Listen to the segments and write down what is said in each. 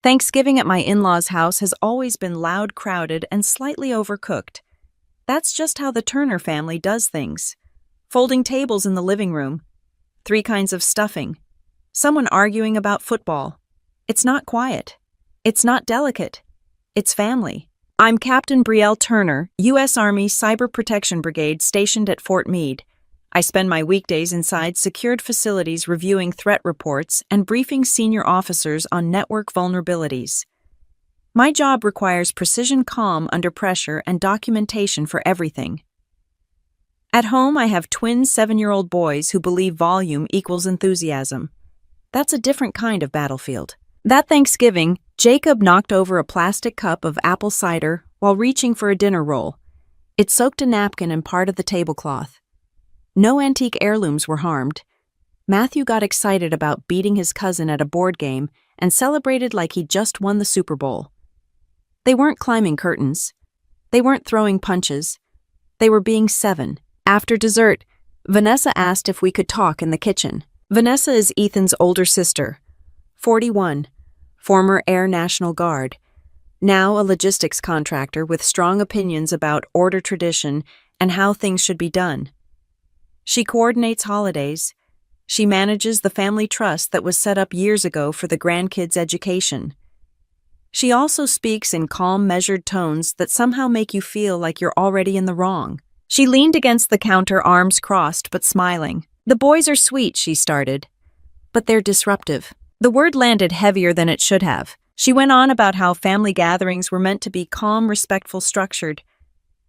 Thanksgiving at my in-laws' house has always been loud, crowded, and slightly overcooked. That's just how the Turner family does things. Folding tables in the living room. 3 kinds of stuffing. Someone arguing about football. It's not quiet. It's not delicate. It's family. I'm Captain Brielle Turner, U.S. Army Cyber Protection Brigade stationed at Fort Meade. I spend my weekdays inside secured facilities reviewing threat reports and briefing senior officers on network vulnerabilities. My job requires precision calm under pressure and documentation for everything. At home, I have twin 7-year-old boys who believe volume equals enthusiasm. That's a different kind of battlefield. That Thanksgiving, Jacob knocked over a plastic cup of apple cider while reaching for a dinner roll. It soaked a napkin and part of the tablecloth. No antique heirlooms were harmed. Matthew got excited about beating his cousin at a board game and celebrated like he'd just won the Super Bowl. They weren't climbing curtains. They weren't throwing punches. They were being 7. After dessert, Vanessa asked if we could talk in the kitchen. Vanessa is Ethan's older sister, 41, former Air National Guard, now a logistics contractor with strong opinions about order tradition and how things should be done. She coordinates holidays. She manages the family trust that was set up years ago for the grandkids' education. She also speaks in calm, measured tones that somehow make you feel like you're already in the wrong. She leaned against the counter, arms crossed but smiling. "The boys are sweet," she started, "but they're disruptive." The word landed heavier than it should have. She went on about how family gatherings were meant to be calm, respectful, structured.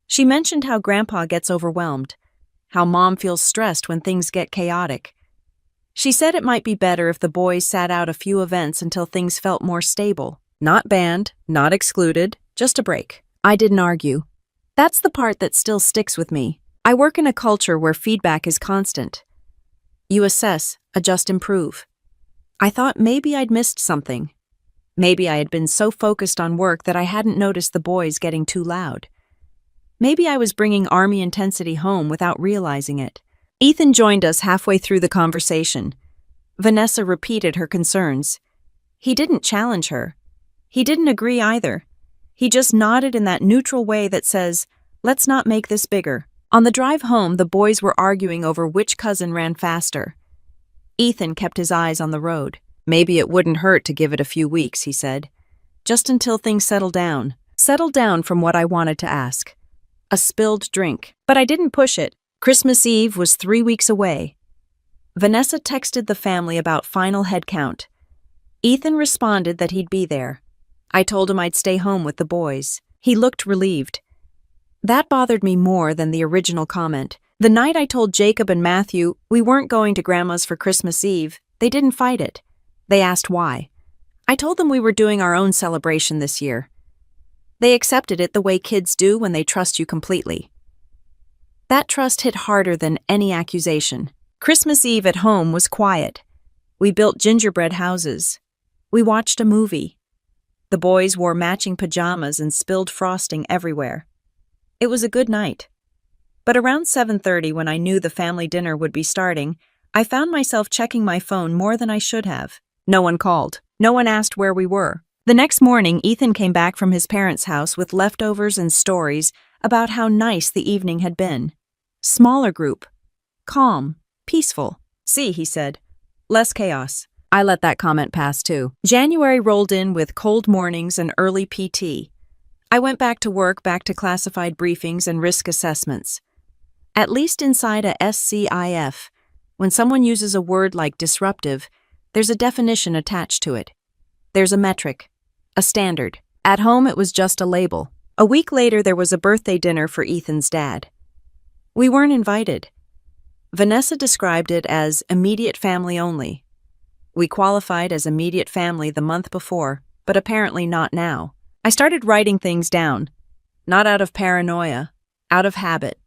She mentioned how Grandpa gets overwhelmed, how Mom feels stressed when things get chaotic. She said it might be better if the boys sat out a few events until things felt more stable. Not banned, not excluded, just a break. I didn't argue. That's the part that still sticks with me. I work in a culture where feedback is constant. You assess, adjust, improve. I thought maybe I'd missed something. Maybe I had been so focused on work that I hadn't noticed the boys getting too loud. Maybe I was bringing Army intensity home without realizing it. Ethan joined us halfway through the conversation. Vanessa repeated her concerns. He didn't challenge her. He didn't agree either. He just nodded in that neutral way that says, "Let's not make this bigger." On the drive home, the boys were arguing over which cousin ran faster. Ethan kept his eyes on the road. "Maybe it wouldn't hurt to give it a few weeks," he said. "Just until things settle down." Settle down from what I wanted to ask. A spilled drink. But I didn't push it. Christmas Eve was 3 weeks away. Vanessa texted the family about final head count. Ethan responded that he'd be there. I told him I'd stay home with the boys. He looked relieved. That bothered me more than the original comment. The night I told Jacob and Matthew we weren't going to Grandma's for Christmas Eve, they didn't fight it. They asked why. I told them we were doing our own celebration this year. They accepted it the way kids do when they trust you completely. That trust hit harder than any accusation. Christmas Eve at home was quiet. We built gingerbread houses. We watched a movie. The boys wore matching pajamas and spilled frosting everywhere. It was a good night. But around 7:30, when I knew the family dinner would be starting, I found myself checking my phone more than I should have. No one called. No one asked where we were. The next morning, Ethan came back from his parents' house with leftovers and stories about how nice the evening had been. Smaller group. Calm. Peaceful. "See," he said. "Less chaos." I let that comment pass too. January rolled in with cold mornings and early PT. I went back to work, back to classified briefings and risk assessments. At least inside a SCIF, when someone uses a word like disruptive, there's a definition attached to it. There's a metric, a standard. At home, it was just a label. A week later, there was a birthday dinner for Ethan's dad. We weren't invited. Vanessa described it as immediate family only. We qualified as immediate family the month before, but apparently not now. I started writing things down, not out of paranoia, out of habit.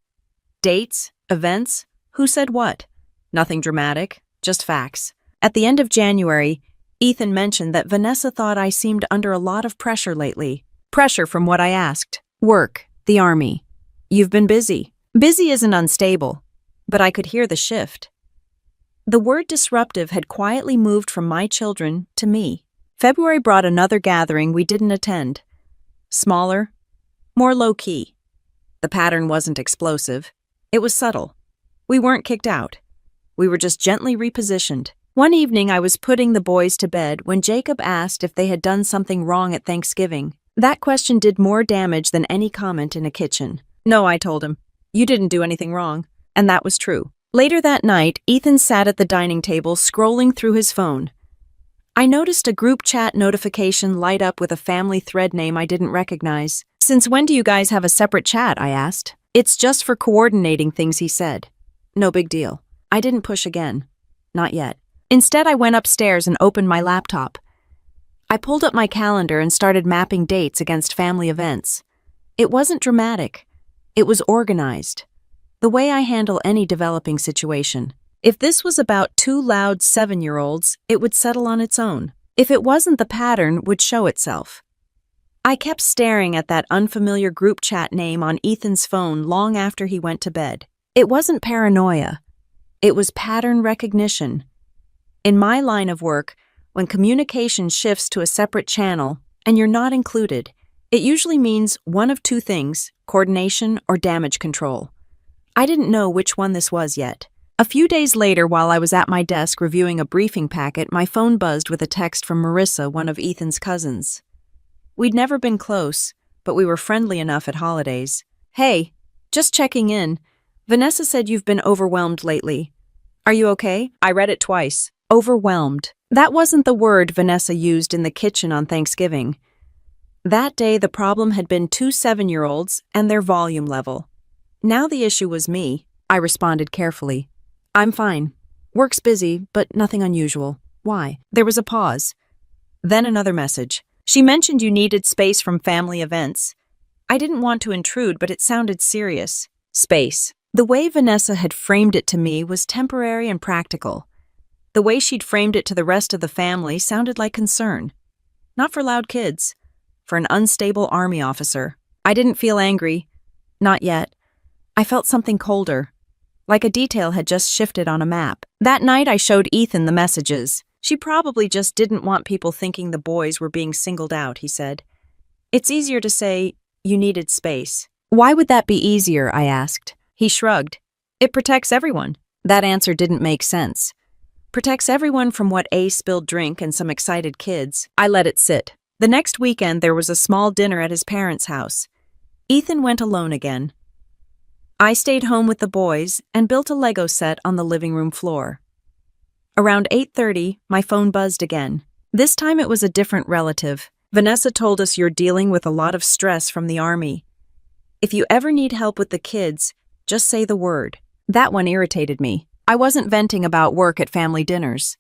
Dates, events, who said what? Nothing dramatic, just facts. At the end of January, Ethan mentioned that Vanessa thought I seemed under a lot of pressure lately. Pressure from what I asked. Work, the Army. You've been busy. Busy isn't unstable, but I could hear the shift. The word disruptive had quietly moved from my children to me. February brought another gathering we didn't attend. Smaller, more low-key. The pattern wasn't explosive. It was subtle. We weren't kicked out. We were just gently repositioned. One evening I was putting the boys to bed when Jacob asked if they had done something wrong at Thanksgiving. That question did more damage than any comment in a kitchen. No, I told him. You didn't do anything wrong. And that was true. Later that night, Ethan sat at the dining table scrolling through his phone. I noticed a group chat notification light up with a family thread name I didn't recognize. "Since when do you guys have a separate chat?" I asked. "It's just for coordinating things," he said. No big deal. I didn't push again. Not yet. Instead, I went upstairs and opened my laptop. I pulled up my calendar and started mapping dates against family events. It wasn't dramatic. It was organized. The way I handle any developing situation. If this was about two loud 7-year-olds, it would settle on its own. If it wasn't, the pattern would show itself. I kept staring at that unfamiliar group chat name on Ethan's phone long after he went to bed. It wasn't paranoia. It was pattern recognition. In my line of work, when communication shifts to a separate channel and you're not included, it usually means one of two things: coordination or damage control. I didn't know which one this was yet. A few days later, while I was at my desk reviewing a briefing packet, my phone buzzed with a text from Marissa, one of Ethan's cousins. We'd never been close, but we were friendly enough at holidays. "Hey, just checking in. Vanessa said you've been overwhelmed lately. Are you okay?" I read it twice. Overwhelmed. That wasn't the word Vanessa used in the kitchen on Thanksgiving. That day, the problem had been two 7-year-olds and their volume level. Now the issue was me. I responded carefully. "I'm fine. Work's busy, but nothing unusual. Why?" There was a pause. Then another message. "She mentioned you needed space from family events." I didn't want to intrude, but it sounded serious. Space. The way Vanessa had framed it to me was temporary and practical. The way she'd framed it to the rest of the family sounded like concern. Not for loud kids. For an unstable army officer. I didn't feel angry. Not yet. I felt something colder. Like a detail had just shifted on a map. That night I showed Ethan the messages. "She probably just didn't want people thinking the boys were being singled out," he said. "It's easier to say, you needed space." "Why would that be easier?" I asked. He shrugged. "It protects everyone." That answer didn't make sense. Protects everyone from what a spilled drink and some excited kids. I let it sit. The next weekend there was a small dinner at his parents' house. Ethan went alone again. I stayed home with the boys and built a Lego set on the living room floor. Around 8:30, my phone buzzed again. This time it was a different relative. "Vanessa told us you're dealing with a lot of stress from the army. If you ever need help with the kids, just say the word." That one irritated me. I wasn't venting about work at family dinners.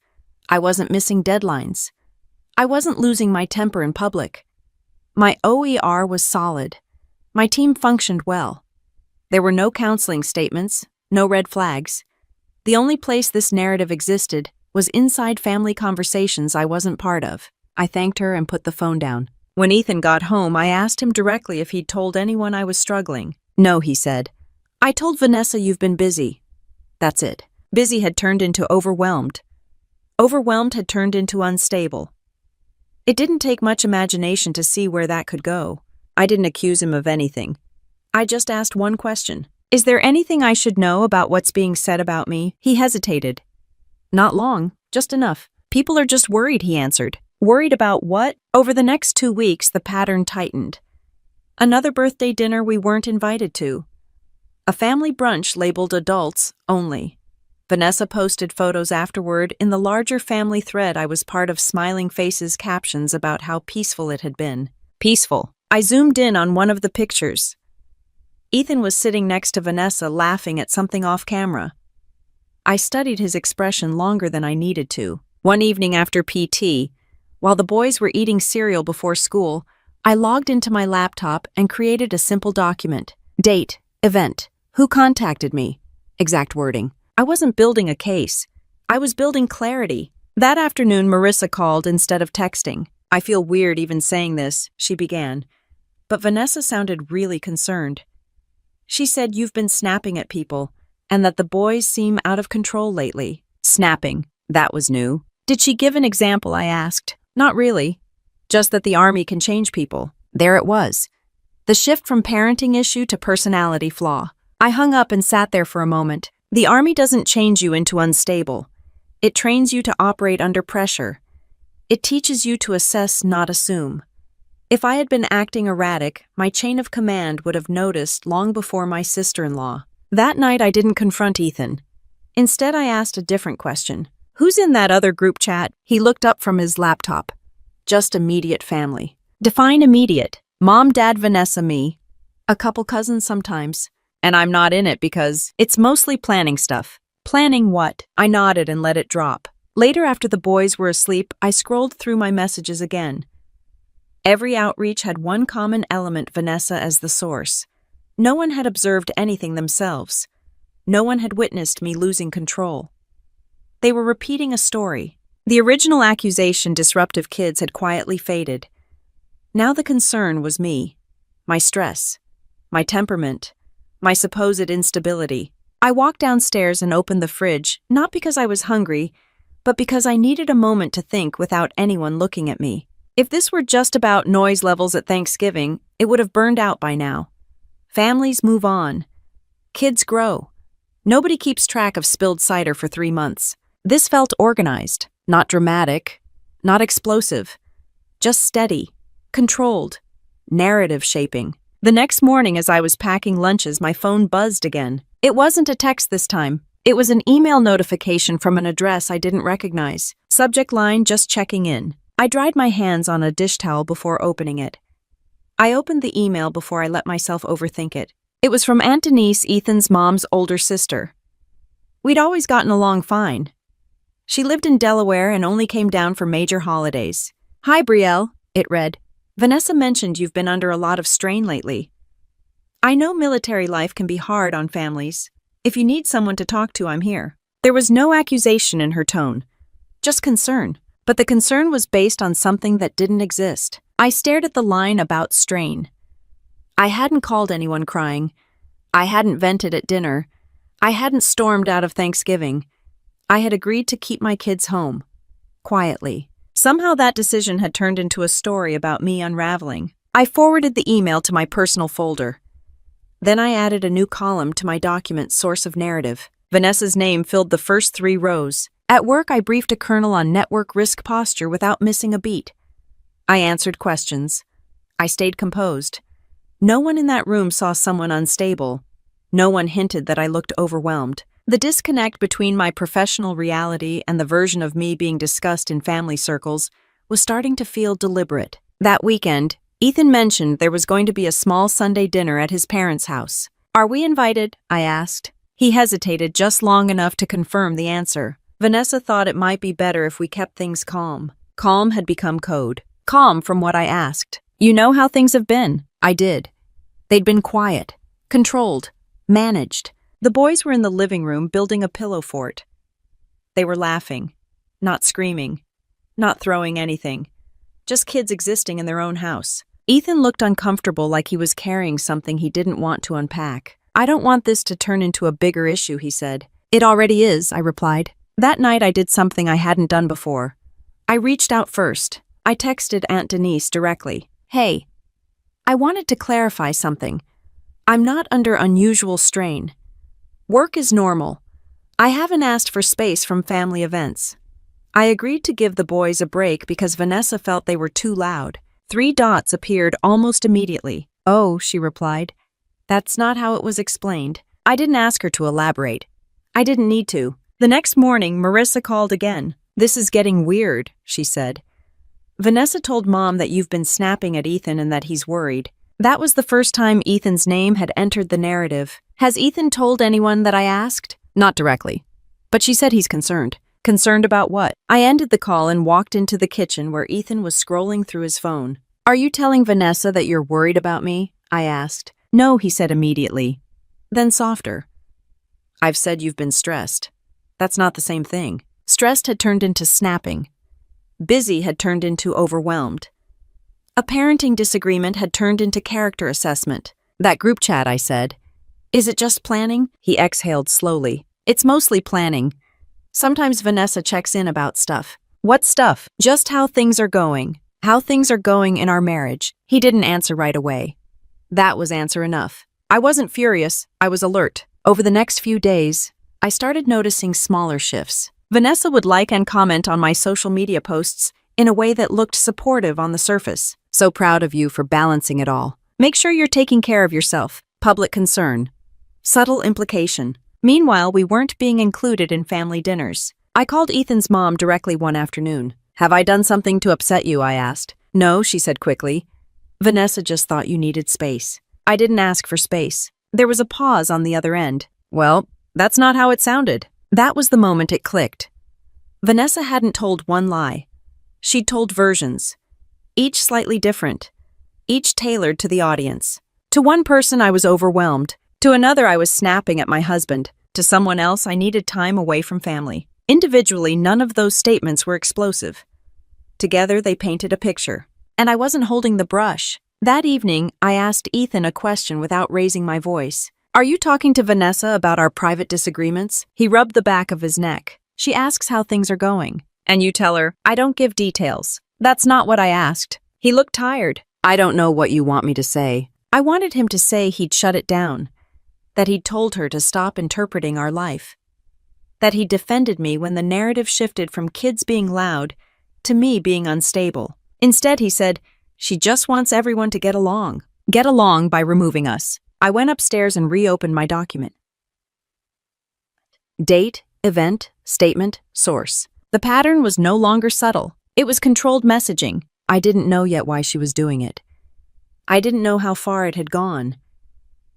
I wasn't missing deadlines. I wasn't losing my temper in public. My OER was solid. My team functioned well. There were no counseling statements, no red flags. The only place this narrative existed was inside family conversations I wasn't part of. I thanked her and put the phone down. When Ethan got home, I asked him directly if he'd told anyone I was struggling. "No," he said. "I told Vanessa you've been busy." That's it. Busy had turned into overwhelmed. Overwhelmed had turned into unstable. It didn't take much imagination to see where that could go. I didn't accuse him of anything. I just asked one question. "Is there anything I should know about what's being said about me?" He hesitated. "Not long, just enough. People are just worried," he answered. Worried about what? Over the next 2 weeks, the pattern tightened. Another birthday dinner we weren't invited to. A family brunch labeled adults only. Vanessa posted photos afterward in the larger family thread I was part of, smiling faces, captions about how peaceful it had been. Peaceful. I zoomed in on one of the pictures. Ethan was sitting next to Vanessa, laughing at something off camera. I studied his expression longer than I needed to. One evening after PT, while the boys were eating cereal before school, I logged into my laptop and created a simple document. Date, event, who contacted me, exact wording. I wasn't building a case. I was building clarity. That afternoon, Marissa called instead of texting. "I feel weird even saying this," she began. But Vanessa sounded really concerned. She said, "You've been snapping at people, and that the boys seem out of control lately." Snapping. That was new. Did she give an example? I asked. Not really. Just that the army can change people. There it was. The shift from parenting issue to personality flaw. I hung up and sat there for a moment. The army doesn't change you into unstable. It trains you to operate under pressure. It teaches you to assess, not assume. If I had been acting erratic, my chain of command would have noticed long before my sister-in-law. That night I didn't confront Ethan. Instead, I asked a different question. Who's in that other group chat? He looked up from his laptop. Just immediate family. Define immediate. Mom, Dad, Vanessa, me. A couple cousins sometimes. And I'm not in it because it's mostly planning stuff. Planning what? I nodded and let it drop. Later, after the boys were asleep, I scrolled through my messages again. Every outreach had one common element: Vanessa as the source. No one had observed anything themselves. No one had witnessed me losing control. They were repeating a story. The original accusation, disruptive kids, had quietly faded. Now the concern was me, my stress, my temperament, my supposed instability. I walked downstairs and opened the fridge, not because I was hungry, but because I needed a moment to think without anyone looking at me. If this were just about noise levels at Thanksgiving, it would have burned out by now. Families move on. Kids grow. Nobody keeps track of spilled cider for 3 months. This felt organized, not dramatic, not explosive, just steady, controlled, narrative shaping. The next morning, as I was packing lunches, my phone buzzed again. It wasn't a text this time. It was an email notification from an address I didn't recognize. Subject line, just checking in. I dried my hands on a dish towel before opening it. I opened the email before I let myself overthink it. It was from Aunt Denise, Ethan's mom's older sister. We'd always gotten along fine. She lived in Delaware and only came down for major holidays. Hi, Brielle, it read. Vanessa mentioned you've been under a lot of strain lately. I know military life can be hard on families. If you need someone to talk to, I'm here. There was no accusation in her tone, just concern. But the concern was based on something that didn't exist. I stared at the line about strain. I hadn't called anyone crying. I hadn't vented at dinner. I hadn't stormed out of Thanksgiving. I had agreed to keep my kids home, quietly. Somehow that decision had turned into a story about me unraveling. I forwarded the email to my personal folder. Then I added a new column to my document, source of narrative. Vanessa's name filled the first 3 rows. At work, I briefed a colonel on network risk posture without missing a beat. I answered questions. I stayed composed. No one in that room saw someone unstable. No one hinted that I looked overwhelmed. The disconnect between my professional reality and the version of me being discussed in family circles was starting to feel deliberate. That weekend, Ethan mentioned there was going to be a small Sunday dinner at his parents' house. Are we invited? I asked. He hesitated just long enough to confirm the answer. Vanessa thought it might be better if we kept things calm. Calm had become code. Calm from what I asked. You know how things have been. I did. They'd been quiet, controlled, managed. The boys were in the living room building a pillow fort. They were laughing, not screaming, not throwing anything. Just kids existing in their own house. Ethan looked uncomfortable, like he was carrying something he didn't want to unpack. I don't want this to turn into a bigger issue, he said. It already is, I replied. That night I did something I hadn't done before. I reached out first. I texted Aunt Denise directly. Hey, I wanted to clarify something. I'm not under unusual strain. Work is normal. I haven't asked for space from family events. I agreed to give the boys a break because Vanessa felt they were too loud. 3 dots appeared almost immediately. Oh, she replied. That's not how it was explained. I didn't ask her to elaborate. I didn't need to. The next morning, Marissa called again. This is getting weird, she said. Vanessa told Mom that you've been snapping at Ethan and that he's worried. That was the first time Ethan's name had entered the narrative. Has Ethan told anyone that I asked? Not directly. But she said he's concerned. Concerned about what? I ended the call and walked into the kitchen where Ethan was scrolling through his phone. Are you telling Vanessa that you're worried about me? I asked. No, he said immediately. Then softer. I've said you've been stressed. That's not the same thing. Stressed had turned into snapping. Busy had turned into overwhelmed. A parenting disagreement had turned into character assessment. That group chat, I said. Is it just planning? He exhaled slowly. It's mostly planning. Sometimes Vanessa checks in about stuff. What stuff? Just how things are going. How things are going in our marriage. He didn't answer right away. That was answer enough. I wasn't furious, I was alert. Over the next few days, I started noticing smaller shifts. Vanessa would like and comment on my social media posts in a way that looked supportive on the surface. So proud of you for balancing it all. Make sure you're taking care of yourself. Public concern. Subtle implication. Meanwhile, we weren't being included in family dinners. I called Ethan's mom directly one afternoon. Have I done something to upset you? I asked. No, she said quickly. Vanessa just thought you needed space. I didn't ask for space. There was a pause on the other end. Well, that's not how it sounded. That was the moment it clicked. Vanessa hadn't told one lie. She'd told versions. Each slightly different. Each tailored to the audience. To one person, I was overwhelmed. To another, I was snapping at my husband. To someone else, I needed time away from family. Individually, none of those statements were explosive. Together, they painted a picture. And I wasn't holding the brush. That evening, I asked Ethan a question without raising my voice. Are you talking to Vanessa about our private disagreements? He rubbed the back of his neck. She asks how things are going. And you tell her, I don't give details. That's not what I asked. He looked tired. I don't know what you want me to say. I wanted him to say he'd shut it down. That he'd told her to stop interpreting our life. That he defended me when the narrative shifted from kids being loud to me being unstable. Instead, he said, she just wants everyone to get along. Get along by removing us. I went upstairs and reopened my document. Date, event, statement, source. The pattern was no longer subtle. It was controlled messaging. I didn't know yet why she was doing it. I didn't know how far it had gone.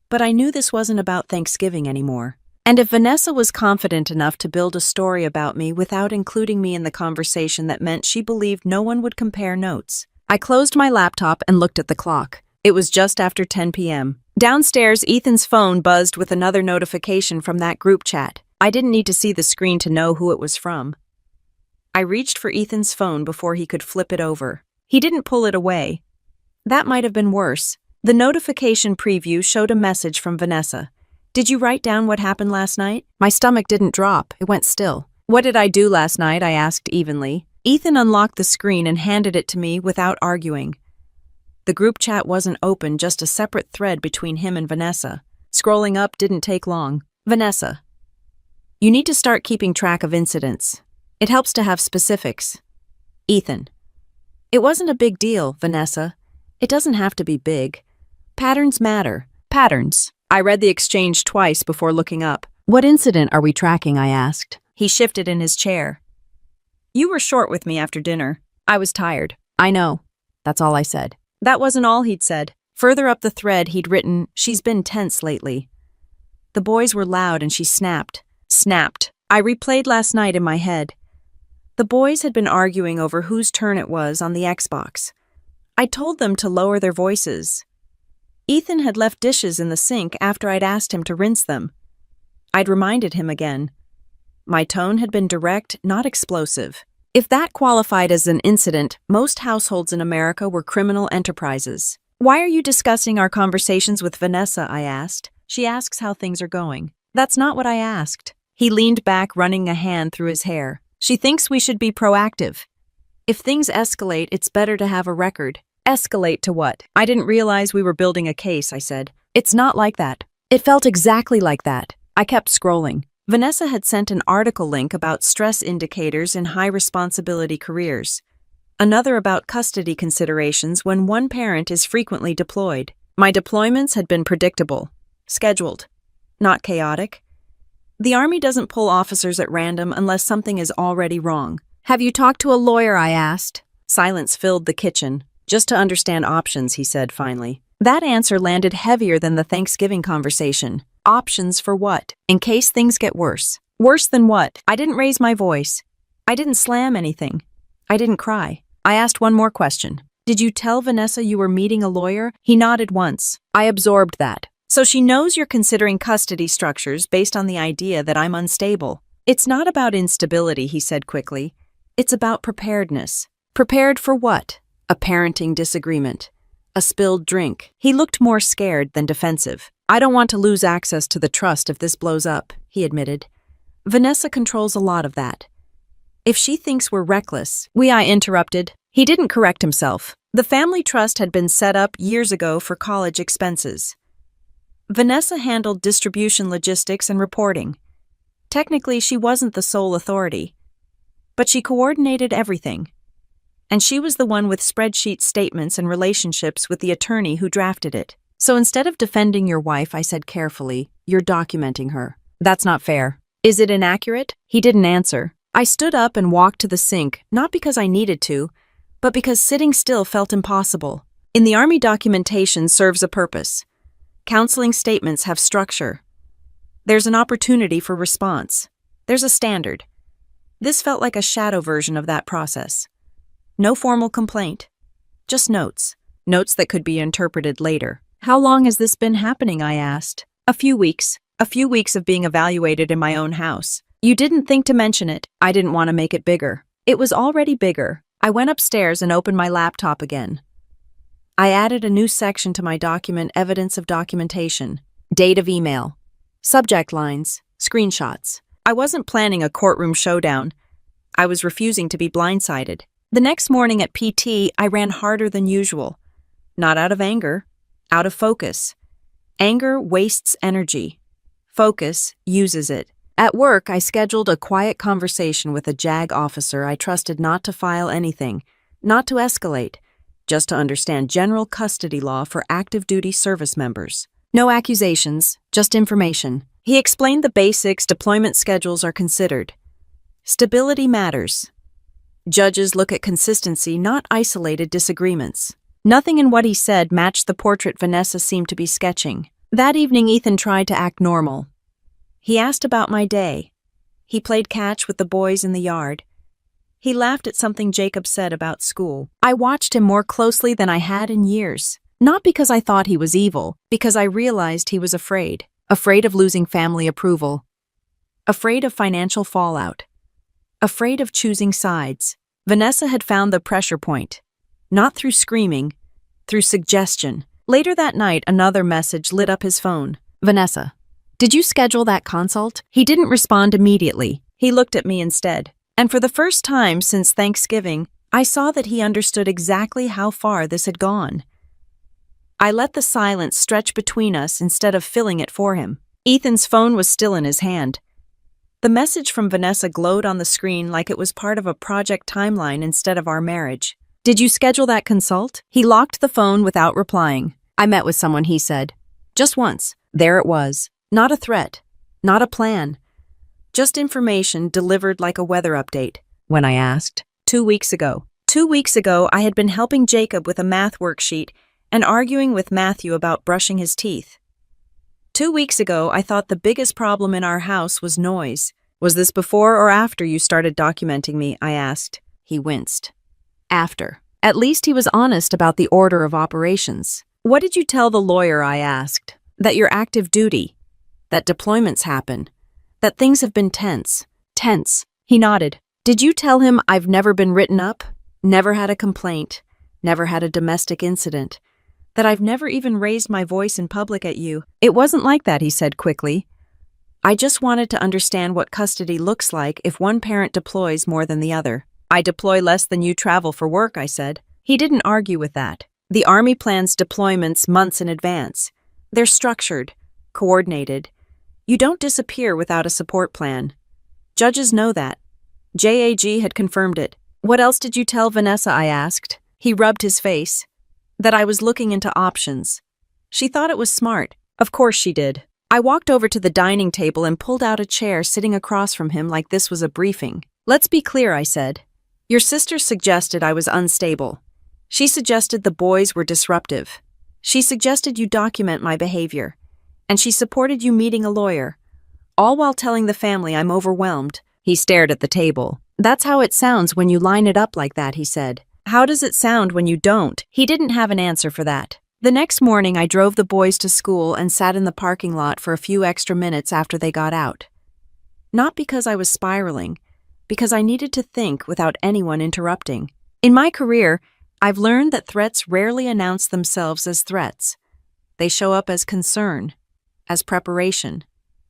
But I knew this wasn't about Thanksgiving anymore. And if Vanessa was confident enough to build a story about me without including me in the conversation, that meant she believed no one would compare notes. I closed my laptop and looked at the clock. It was just after 10 p.m. Downstairs, Ethan's phone buzzed with another notification from that group chat. I didn't need to see the screen to know who it was from. I reached for Ethan's phone before he could flip it over. He didn't pull it away. That might have been worse. The notification preview showed a message from Vanessa. Did you write down what happened last night? My stomach didn't drop, it went still. What did I do last night? I asked evenly. Ethan unlocked the screen and handed it to me without arguing. The group chat wasn't open, just a separate thread between him and Vanessa. Scrolling up didn't take long. Vanessa. You need to start keeping track of incidents. It helps to have specifics. Ethan. It wasn't a big deal, Vanessa. It doesn't have to be big. Patterns matter. Patterns. I read the exchange twice before looking up. What incident are we tracking? I asked. He shifted in his chair. You were short with me after dinner. I was tired. I know. That's all I said. That wasn't all he'd said. Further up the thread, he'd written, she's been tense lately. The boys were loud and she snapped. Snapped. I replayed last night in my head. The boys had been arguing over whose turn it was on the Xbox. I told them to lower their voices. Ethan had left dishes in the sink after I'd asked him to rinse them. I'd reminded him again. My tone had been direct, not explosive. If that qualified as an incident, most households in America were criminal enterprises. Why are you discussing our conversations with Vanessa? I asked. She asks how things are going. That's not what I asked. He leaned back, running a hand through his hair. She thinks we should be proactive. If things escalate, it's better to have a record. Escalate to what? I didn't realize we were building a case, I said. It's not like that. It felt exactly like that. I kept scrolling. Vanessa had sent an article link about stress indicators in high-responsibility careers. Another about custody considerations when one parent is frequently deployed. My deployments had been predictable, scheduled, not chaotic. The Army doesn't pull officers at random unless something is already wrong. Have you talked to a lawyer? I asked. Silence filled the kitchen. Just to understand options, he said finally. That answer landed heavier than the Thanksgiving conversation. Options for what? In case things get worse. Worse than what? I didn't raise my voice. I didn't slam anything. I didn't cry. I asked one more question. Did you tell Vanessa you were meeting a lawyer? He nodded once. I absorbed that. So she knows you're considering custody structures based on the idea that I'm unstable. It's not about instability, he said quickly. It's about preparedness. Prepared for what? A parenting disagreement. A spilled drink. He looked more scared than defensive. I don't want to lose access to the trust if this blows up, he admitted. Vanessa controls a lot of that. If she thinks we're reckless, I interrupted. He didn't correct himself. The family trust had been set up years ago for college expenses. Vanessa handled distribution logistics and reporting. Technically, she wasn't the sole authority, but she coordinated everything. And she was the one with spreadsheet statements and relationships with the attorney who drafted it. So instead of defending your wife, I said carefully, "You're documenting her. That's not fair. Is it inaccurate?" He didn't answer. I stood up and walked to the sink, not because I needed to, but because sitting still felt impossible. In the Army, documentation serves a purpose. Counseling statements have structure. There's an opportunity for response. There's a standard. This felt like a shadow version of that process. No formal complaint. Just notes. Notes that could be interpreted later. "How long has this been happening?" I asked. "A few weeks. A few weeks of being evaluated in my own house. You didn't think to mention it." I didn't want to make it bigger. It was already bigger. I went upstairs and opened my laptop again. I added a new section to my document, evidence of documentation. Date of email. Subject lines. Screenshots. I wasn't planning a courtroom showdown. I was refusing to be blindsided. The next morning at PT, I ran harder than usual. Not out of anger, out of focus. Anger wastes energy. Focus uses it. At work, I scheduled a quiet conversation with a JAG officer I trusted not to file anything, not to escalate, just to understand general custody law for active duty service members. No accusations, just information. He explained the basics. Deployment schedules are considered. Stability matters. Judges look at consistency, not isolated disagreements. Nothing in what he said matched the portrait Vanessa seemed to be sketching. That evening, Ethan tried to act normal. He asked about my day. He played catch with the boys in the yard. He laughed at something Jacob said about school. I watched him more closely than I had in years. Not because I thought he was evil, because I realized he was afraid. Afraid of losing family approval. Afraid of financial fallout. Afraid of choosing sides. Vanessa had found the pressure point. Not through screaming, through suggestion. Later that night, another message lit up his phone. "Vanessa, did you schedule that consult?" He didn't respond immediately. He looked at me instead. And for the first time since Thanksgiving, I saw that he understood exactly how far this had gone. I let the silence stretch between us instead of filling it for him. Ethan's phone was still in his hand. The message from Vanessa glowed on the screen like it was part of a project timeline instead of our marriage. "Did you schedule that consult?" He locked the phone without replying. "I met with someone," he said. "Just once." There it was. Not a threat. Not a plan. Just information delivered like a weather update. When I asked, 2 weeks ago. 2 weeks ago, I had been helping Jacob with a math worksheet and arguing with Matthew about brushing his teeth. 2 weeks ago, I thought the biggest problem in our house was noise. "Was this before or after you started documenting me?" I asked. He winced. "After." At least he was honest about the order of operations. "What did you tell the lawyer?" I asked. "That you're active duty. That deployments happen. That things have been tense." "Tense." He nodded. "Did you tell him I've never been written up? Never had a complaint? Never had a domestic incident? That I've never even raised my voice in public at you?" "It wasn't like that," he said quickly. "I just wanted to understand what custody looks like if one parent deploys more than the other." "I deploy less than you travel for work," I said. He didn't argue with that. The Army plans deployments months in advance. They're structured, coordinated. You don't disappear without a support plan. Judges know that. JAG had confirmed it. "What else did you tell Vanessa?" I asked. He rubbed his face. "That I was looking into options." She thought it was smart. Of course she did. I walked over to the dining table and pulled out a chair sitting across from him like this was a briefing. "Let's be clear," I said. "Your sister suggested I was unstable. She suggested the boys were disruptive. She suggested you document my behavior. And she supported you meeting a lawyer. All while telling the family I'm overwhelmed." He stared at the table. "That's how it sounds when you line it up like that," he said. "How does it sound when you don't?" He didn't have an answer for that. The next morning, I drove the boys to school and sat in the parking lot for a few extra minutes after they got out. Not because I was spiraling, because I needed to think without anyone interrupting. In my career, I've learned that threats rarely announce themselves as threats. They show up as concern, as preparation,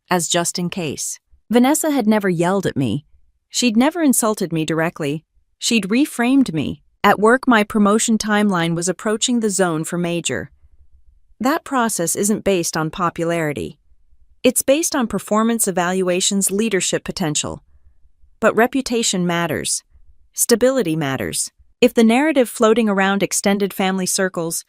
as just in case. Vanessa had never yelled at me. She'd never insulted me directly. She'd reframed me. At work, my promotion timeline was approaching the zone for major. That process isn't based on popularity. It's based on performance evaluations, leadership potential. But reputation matters. Stability matters. If the narrative floating around extended family circles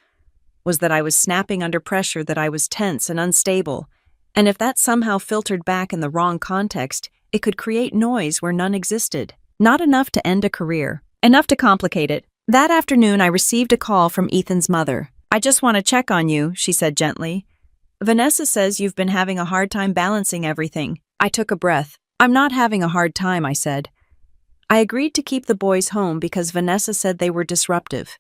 was that I was snapping under pressure, that I was tense and unstable, and if that somehow filtered back in the wrong context, it could create noise where none existed. Not enough to end a career, enough to complicate it. That afternoon, I received a call from Ethan's mother. "I just want to check on you," she said gently. "Vanessa says you've been having a hard time balancing everything." I took a breath. "I'm not having a hard time," I said. "I agreed to keep the boys home because Vanessa said they were disruptive.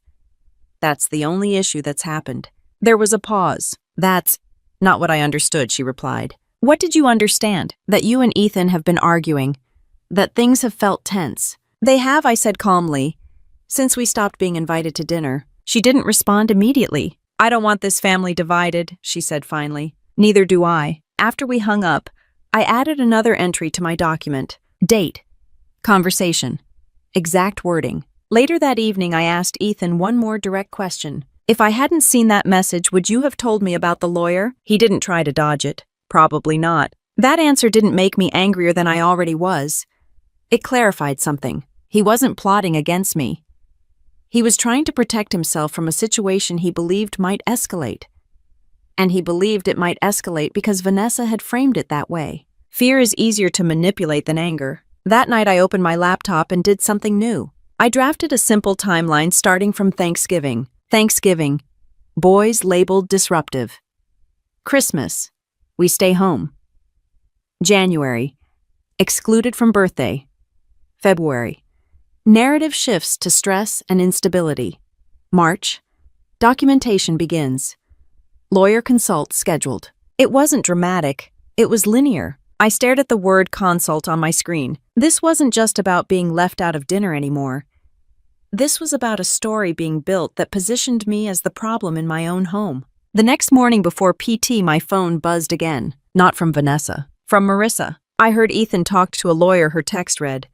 That's the only issue that's happened." There was a pause. "That's not what I understood," she replied. "What did you understand?" "That you and Ethan have been arguing. That things have felt tense." "They have," I said calmly, "since we stopped being invited to dinner." She didn't respond immediately. "I don't want this family divided," she said finally. "Neither do I." After we hung up, I added another entry to my document. Date. Conversation. Exact wording. Later that evening, I asked Ethan one more direct question. "If I hadn't seen that message, would you have told me about the lawyer?" He didn't try to dodge it. "Probably not." That answer didn't make me angrier than I already was. It clarified something. He wasn't plotting against me. He was trying to protect himself from a situation he believed might escalate. And he believed it might escalate because Vanessa had framed it that way. Fear is easier to manipulate than anger. That night, I opened my laptop and did something new. I drafted a simple timeline starting from Thanksgiving. Thanksgiving. Boys labeled disruptive. Christmas. We stay home. January. Excluded from birthday. February. Narrative shifts to stress and instability. March. Documentation begins. Lawyer consult scheduled. It wasn't dramatic. It was linear. I stared at the word consult on my screen. This wasn't just about being left out of dinner anymore. This was about a story being built that positioned me as the problem in my own home. The next morning before PT, my phone buzzed again. Not from Vanessa. From Marissa. I heard Ethan talk to a lawyer. Her text read,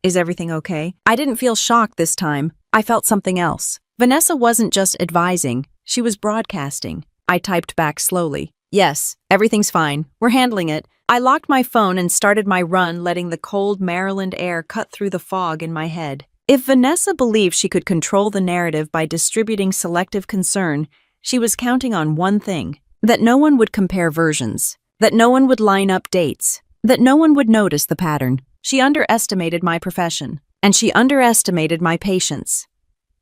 "Is everything okay?" I didn't feel shocked this time. I felt something else. Vanessa wasn't just advising. She was broadcasting. I typed back slowly. "Yes, everything's fine. We're handling it." I locked my phone and started my run, letting the cold Maryland air cut through the fog in my head. If Vanessa believed she could control the narrative by distributing selective concern, she was counting on one thing: that no one would compare versions, that no one would line up dates, that no one would notice the pattern. She underestimated my profession, and she underestimated my patience.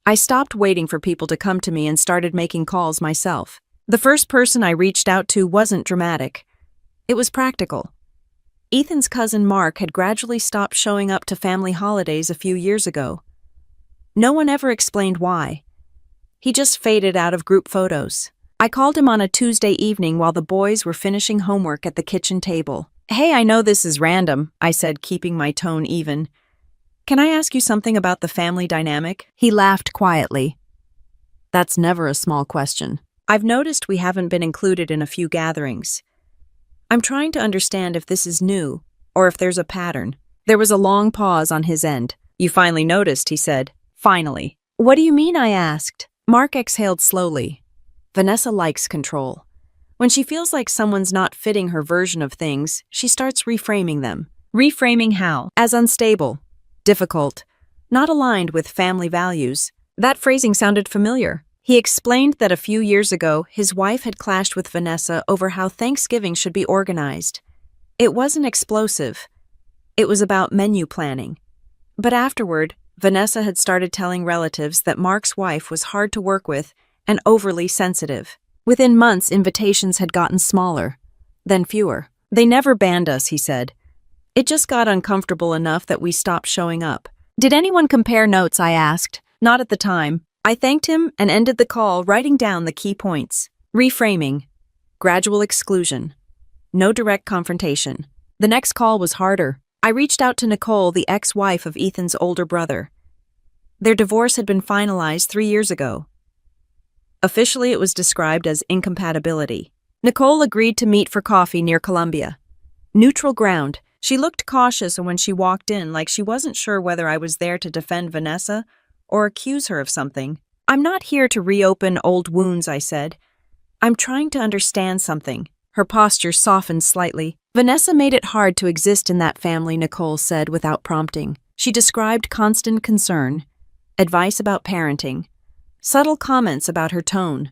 I stopped waiting for people to come to me and started making calls myself. The first person I reached out to wasn't dramatic. It was practical. Ethan's cousin Mark had gradually stopped showing up to family holidays a few years ago. No one ever explained why. He just faded out of group photos. I called him on a Tuesday evening while the boys were finishing homework at the kitchen table. "Hey, I know this is random," I said, keeping my tone even. "Can I ask you something about the family dynamic?" He laughed quietly. "That's never a small question. I've noticed we haven't been included in a few gatherings. I'm trying to understand if this is new, or if there's a pattern." There was a long pause on his end. "You finally noticed," he said. "Finally." "What do you mean?" I asked. Mark exhaled slowly. "Vanessa likes control. When she feels like someone's not fitting her version of things, she starts reframing them." "Reframing how?" "As unstable, difficult, not aligned with family values." That phrasing sounded familiar. He explained that a few years ago, his wife had clashed with Vanessa over how Thanksgiving should be organized. It wasn't explosive. It was about menu planning. But afterward, Vanessa had started telling relatives that Mark's wife was hard to work with and overly sensitive. Within months, invitations had gotten smaller, then fewer. "They never banned us," he said. "It just got uncomfortable enough that we stopped showing up." "Did anyone compare notes?" I asked. "Not at the time." I thanked him and ended the call, writing down the key points. Reframing. Gradual exclusion. No direct confrontation. The next call was harder. I reached out to Nicole, the ex-wife of Ethan's older brother. Their divorce had been finalized 3 years ago. Officially, it was described as incompatibility. Nicole agreed to meet for coffee near Columbia. Neutral ground. She looked cautious when she walked in, like she wasn't sure whether I was there to defend Vanessa or accuse her of something. "I'm not here to reopen old wounds," I said. "I'm trying to understand something." Her posture softened slightly. "Vanessa made it hard to exist in that family," Nicole said without prompting. She described constant concern, advice about parenting, subtle comments about her tone.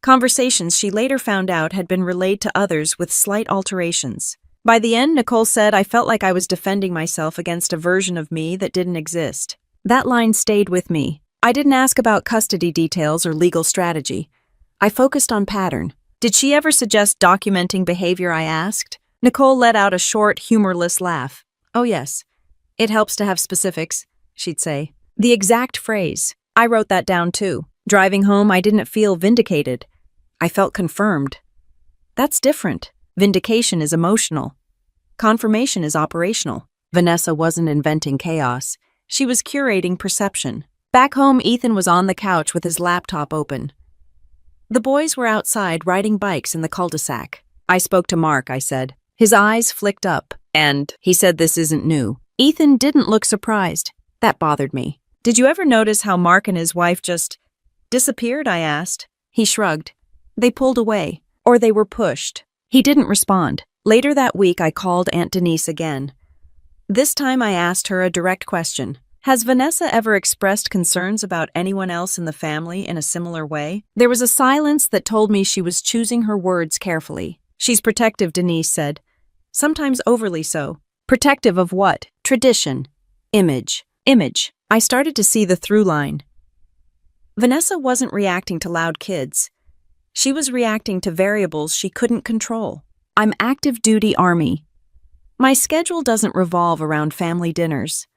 Conversations she later found out had been relayed to others with slight alterations. By the end, Nicole said, I felt like I was defending myself against a version of me that didn't exist. That line stayed with me. I didn't ask about custody details or legal strategy. I focused on pattern. "Did she ever suggest documenting behavior?" I asked. Nicole let out a short, humorless laugh. "Oh yes. It helps to have specifics," she'd say. The exact phrase. I wrote that down too. Driving home, I didn't feel vindicated. I felt confirmed. That's different. Vindication is emotional. Confirmation is operational. Vanessa wasn't inventing chaos. She was curating perception. Back home, Ethan was on the couch with his laptop open. The boys were outside riding bikes in the cul-de-sac. "I spoke to Mark," I said. His eyes flicked up, and he said this isn't new. Ethan didn't look surprised. That bothered me. "Did you ever notice how Mark and his wife just disappeared?" I asked. He shrugged. "They pulled away, or they were pushed." He didn't respond. Later that week, I called Aunt Denise again. This time I asked her a direct question. "Has Vanessa ever expressed concerns about anyone else in the family in a similar way?" There was a silence that told me she was choosing her words carefully. "She's protective," Denise said. "Sometimes overly so." Protective of what? Tradition. Image. Image. I started to see the through line. Vanessa wasn't reacting to loud kids. She was reacting to variables she couldn't control. I'm active duty Army. My schedule doesn't revolve around family dinners.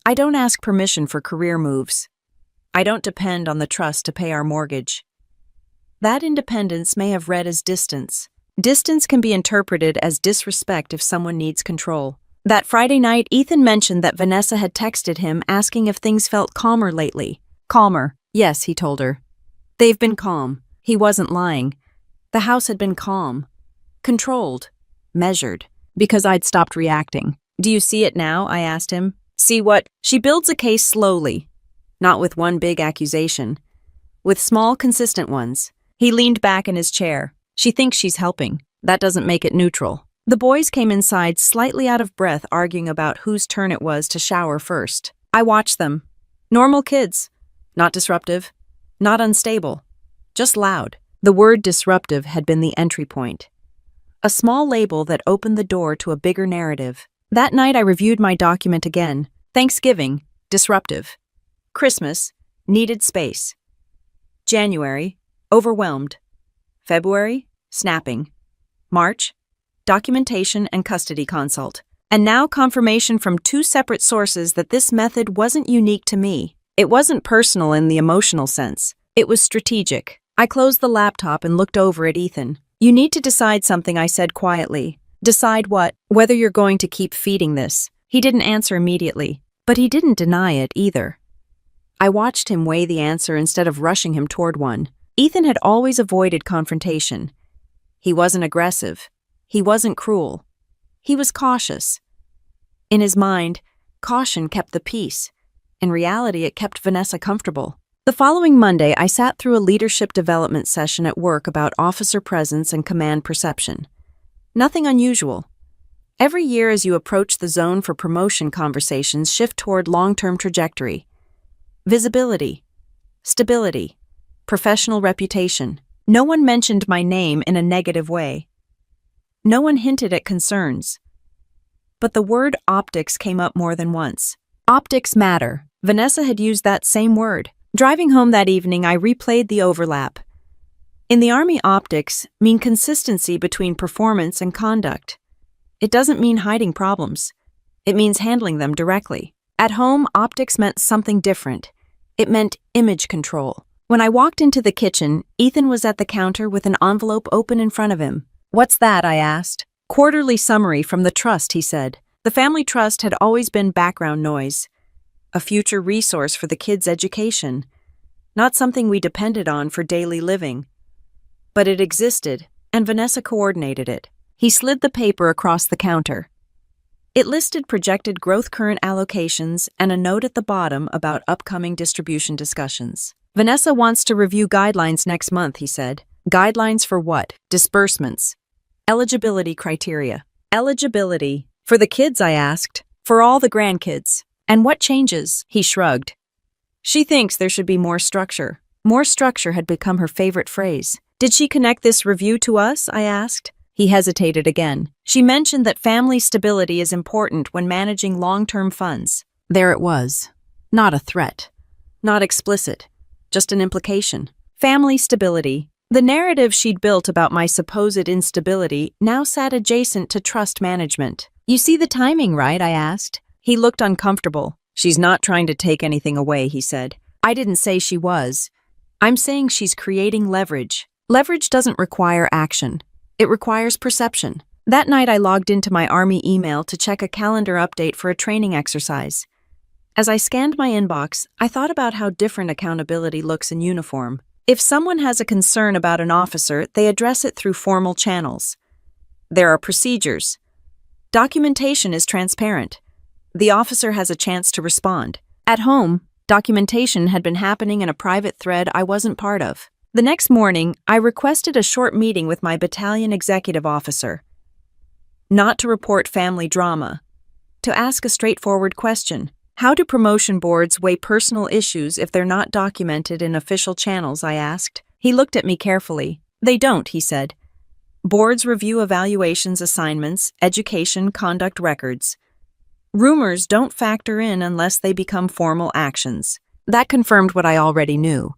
I don't ask permission for career moves. I don't depend on the trust to pay our mortgage. That independence may have read as distance. Distance can be interpreted as disrespect if someone needs control. That Friday night, Ethan mentioned that Vanessa had texted him asking if things felt calmer lately. Calmer. Yes, he told her. They've been calm. He wasn't lying. The house had been calm. Controlled. Measured. Because I'd stopped reacting. "Do you see it now?" I asked him. "See what?" She builds a case slowly. Not with one big accusation. With small, consistent ones. He leaned back in his chair. "She thinks she's helping. That doesn't make it neutral." The boys came inside slightly out of breath, arguing about whose turn it was to shower first. I watched them. Normal kids. Not disruptive. Not unstable. Just loud. The word disruptive had been the entry point. A small label that opened the door to a bigger narrative. That night I reviewed my document again. Thanksgiving, disruptive. Christmas, needed space. January, overwhelmed. February, snapping. March, documentation and custody consult. And now confirmation from two separate sources that this method wasn't unique to me. It wasn't personal in the emotional sense. It was strategic. I closed the laptop and looked over at Ethan. "You need to decide something," I said quietly. "Decide what?" "Whether you're going to keep feeding this." He didn't answer immediately, but he didn't deny it either. I watched him weigh the answer instead of rushing him toward one. Ethan had always avoided confrontation. He wasn't aggressive. He wasn't cruel. He was cautious. In his mind, caution kept the peace. In reality, it kept Vanessa comfortable. The following Monday, I sat through a leadership development session at work about officer presence and command perception. Nothing unusual. Every year as you approach the zone for promotion, conversations shift toward long-term trajectory. Visibility. Stability. Professional reputation. No one mentioned my name in a negative way. No one hinted at concerns. But the word optics came up more than once. Optics matter. Vanessa had used that same word. Driving home that evening, I replayed the overlap. In the Army, optics mean consistency between performance and conduct. It doesn't mean hiding problems. It means handling them directly. At home, optics meant something different. It meant image control. When I walked into the kitchen, Ethan was at the counter with an envelope open in front of him. "What's that?" I asked. "Quarterly summary from the trust," he said. The family trust had always been background noise. A future resource for the kids' education. Not something we depended on for daily living. But it existed, and Vanessa coordinated it. He slid the paper across the counter. It listed projected growth current allocations and a note at the bottom about upcoming distribution discussions. Vanessa wants to review guidelines next month, he said. Guidelines for what? Disbursements. Eligibility criteria. Eligibility. For the kids, I asked. For all the grandkids. And what changes? He shrugged. She thinks there should be more structure. More structure had become her favorite phrase. Did she connect this review to us? I asked. He hesitated again. She mentioned that family stability is important when managing long-term funds. There it was. Not a threat. Not explicit. Just an implication. Family stability. The narrative she'd built about my supposed instability now sat adjacent to trust management. You see the timing, right? I asked. He looked uncomfortable. She's not trying to take anything away, he said. I didn't say she was. I'm saying she's creating leverage. Leverage doesn't require action. It requires perception. That night I logged into my Army email to check a calendar update for a training exercise. As I scanned my inbox, I thought about how different accountability looks in uniform. If someone has a concern about an officer, they address it through formal channels. There are procedures. Documentation is transparent. The officer has a chance to respond. At home, documentation had been happening in a private thread I wasn't part of. The next morning, I requested a short meeting with my battalion executive officer. Not to report family drama. To ask a straightforward question. How do promotion boards weigh personal issues if they're not documented in official channels, I asked. He looked at me carefully. They don't, he said. Boards review evaluations, assignments, education, conduct records. Rumors don't factor in unless they become formal actions. That confirmed what I already knew.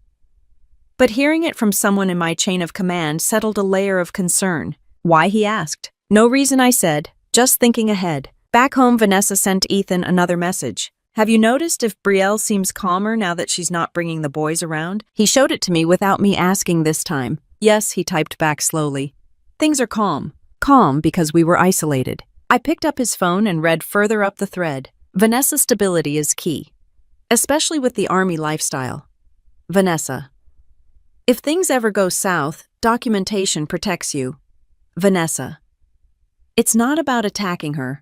But hearing it from someone in my chain of command settled a layer of concern. Why, he asked. No reason, I said, just thinking ahead. Back home, Vanessa sent Ethan another message. Have you noticed if Betrayal seems calmer now that she's not bringing the boys around? He showed it to me without me asking this time. Yes, he typed back slowly. Things are calm. Calm because we were isolated. I picked up his phone and read further up the thread. Vanessa's stability is key, especially with the Army lifestyle. Vanessa. If things ever go south, documentation protects you. Vanessa. It's not about attacking her.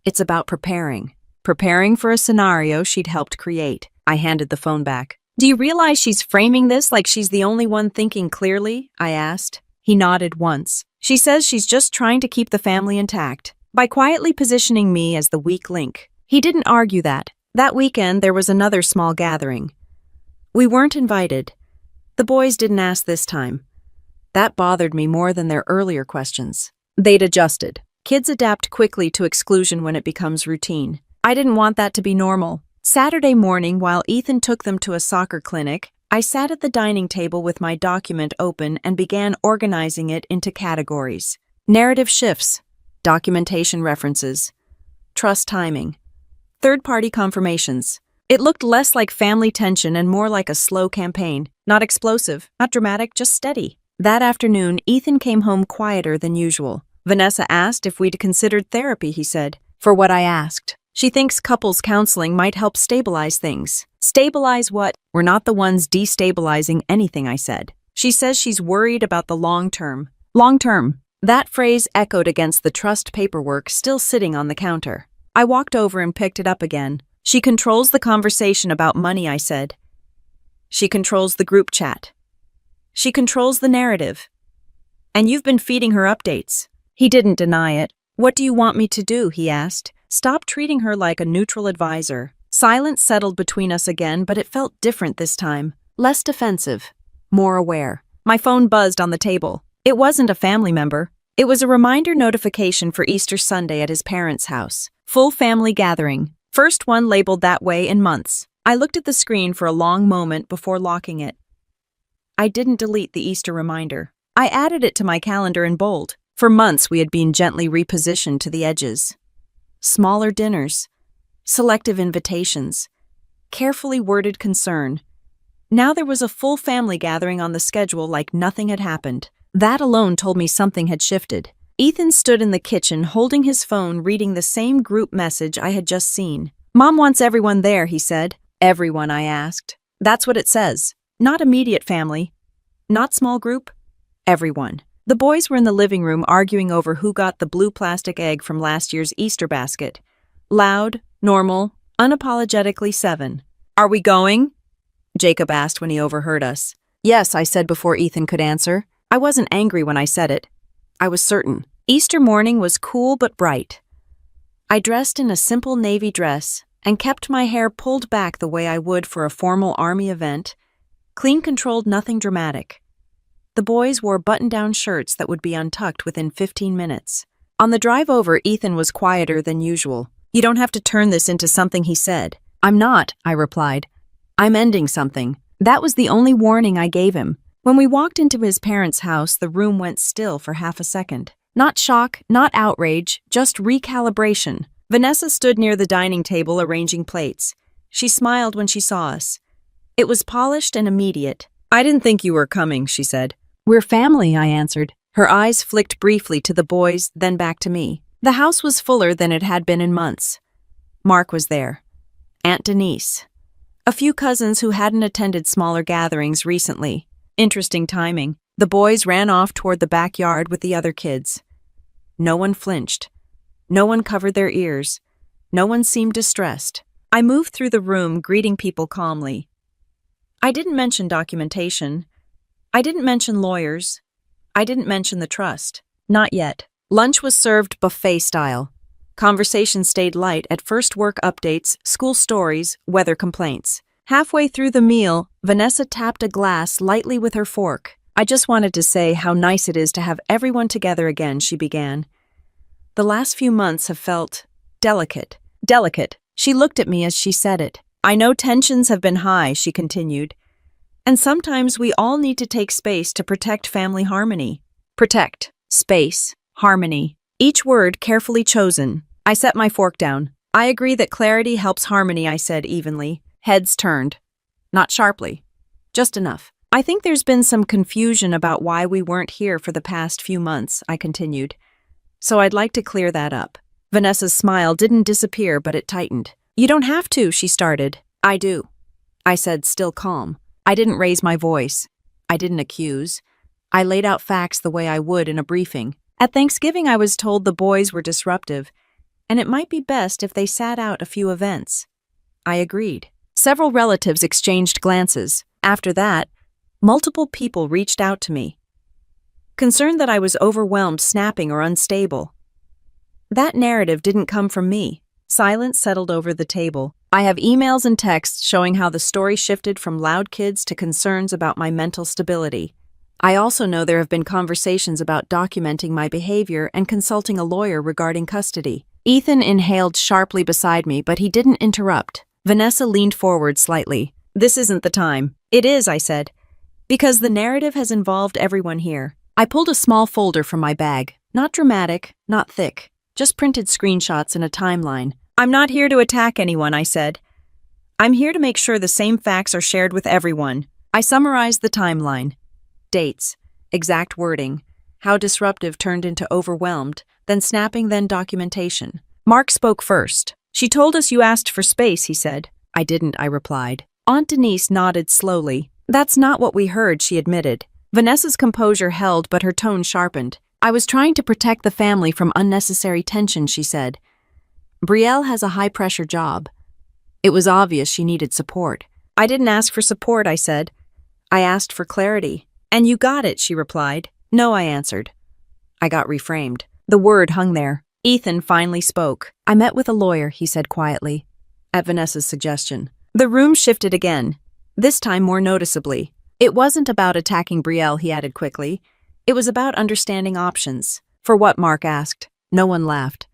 It's about preparing. Preparing for a scenario she'd helped create. I handed the phone back. Do you realize she's framing this like she's the only one thinking clearly? I asked. He nodded once. She says she's just trying to keep the family intact by quietly positioning me as the weak link. He didn't argue that. That weekend, there was another small gathering. We weren't invited. The boys didn't ask this time. That bothered me more than their earlier questions. They'd adjusted. Kids adapt quickly to exclusion when it becomes routine. I didn't want that to be normal. Saturday morning, while Ethan took them to a soccer clinic, I sat at the dining table with my document open and began organizing it into categories. Narrative shifts, documentation references, trust timing, third-party confirmations. It looked less like family tension and more like a slow campaign. Not explosive, not dramatic, just steady. That afternoon, Ethan came home quieter than usual. Vanessa asked if we'd considered therapy, he said. For what I asked. She thinks couples counseling might help stabilize things. Stabilize what? We're not the ones destabilizing anything, I said. She says she's worried about the long term. Long term. That phrase echoed against the trust paperwork still sitting on the counter. I walked over and picked it up again. She controls the conversation about money, I said. She controls the group chat. She controls the narrative. And you've been feeding her updates. He didn't deny it. What do you want me to do? He asked. Stop treating her like a neutral advisor. Silence settled between us again, but it felt different this time. Less defensive. More aware. My phone buzzed on the table. It wasn't a family member. It was a reminder notification for Easter Sunday at his parents' house. Full family gathering. First one labeled that way in months. I looked at the screen for a long moment before locking it. I didn't delete the Easter reminder. I added it to my calendar in bold. For months we had been gently repositioned to the edges. Smaller dinners. Selective invitations. Carefully worded concern. Now there was a full family gathering on the schedule like nothing had happened. That alone told me something had shifted. Ethan stood in the kitchen holding his phone reading the same group message I had just seen. Mom wants everyone there, he said. Everyone, I asked. That's what it says. Not immediate family. Not small group. Everyone. The boys were in the living room arguing over who got the blue plastic egg from last year's Easter basket. Loud, normal, unapologetically 7. "Are we going?" Jacob asked when he overheard us. "Yes," I said before Ethan could answer. I wasn't angry when I said it. I was certain. Easter morning was cool but bright. I dressed in a simple navy dress and kept my hair pulled back the way I would for a formal army event. Clean controlled, nothing dramatic. The boys wore button-down shirts that would be untucked within 15 minutes. On the drive over, Ethan was quieter than usual. "You don't have to turn this into something," he said. "I'm not," I replied. "I'm ending something." That was the only warning I gave him. When we walked into his parents' house, the room went still for half a second. Not shock, not outrage, just recalibration. Vanessa stood near the dining table arranging plates. She smiled when she saw us. It was polished and immediate. "I didn't think you were coming," she said. "We're family," I answered. Her eyes flicked briefly to the boys, then back to me. The house was fuller than it had been in months. Mark was there. Aunt Denise. A few cousins who hadn't attended smaller gatherings recently. Interesting timing. The boys ran off toward the backyard with the other kids. No one flinched. No one covered their ears. No one seemed distressed. I moved through the room, greeting people calmly. I didn't mention documentation. I didn't mention lawyers. I didn't mention the trust. Not yet. Lunch was served buffet style. Conversation stayed light at first: work updates, school stories, weather complaints. Halfway through the meal, Vanessa tapped a glass lightly with her fork. "I just wanted to say how nice it is to have everyone together again," she began. "The last few months have felt delicate." Delicate. She looked at me as she said it. "I know tensions have been high," she continued. "And sometimes we all need to take space to protect family harmony." Protect, space, harmony. Each word carefully chosen. I set my fork down. "I agree that clarity helps harmony," I said evenly. Heads turned. Not sharply. Just enough. "I think there's been some confusion about why we weren't here for the past few months," I continued. "So I'd like to clear that up." Vanessa's smile didn't disappear, but it tightened. "You don't have to," she started. "I do," I said, still calm. I didn't raise my voice. I didn't accuse. I laid out facts the way I would in a briefing. At Thanksgiving, I was told the boys were disruptive, and it might be best if they sat out a few events. I agreed. Several relatives exchanged glances. After that, multiple people reached out to me, concerned that I was overwhelmed, snapping, or unstable. That narrative didn't come from me. Silence settled over the table. I have emails and texts showing how the story shifted from loud kids to concerns about my mental stability. I also know there have been conversations about documenting my behavior and consulting a lawyer regarding custody. Ethan inhaled sharply beside me, but he didn't interrupt. Vanessa leaned forward slightly. "This isn't the time." "It is," I said, "because the narrative has involved everyone here." I pulled a small folder from my bag. Not dramatic, not thick, just printed screenshots and a timeline. "I'm not here to attack anyone," I said. "I'm here to make sure the same facts are shared with everyone." I summarized the timeline. Dates, exact wording, how disruptive turned into overwhelmed, then snapping, then documentation. Mark spoke first. "She told us you asked for space," he said. "I didn't," I replied. Aunt Denise nodded slowly. "That's not what we heard," she admitted. Vanessa's composure held, but her tone sharpened. "I was trying to protect the family from unnecessary tension," she said. "Brielle has a high-pressure job." It was obvious she needed support. "I didn't ask for support," I said. "I asked for clarity." "And you got it," she replied. "No," I answered. I got reframed. The word hung there. Ethan finally spoke. "I met with a lawyer," he said quietly, at Vanessa's suggestion. The room shifted again, this time more noticeably. "It wasn't about attacking Brielle," he added quickly. "It was about understanding options." "For what?" Mark asked. No one laughed.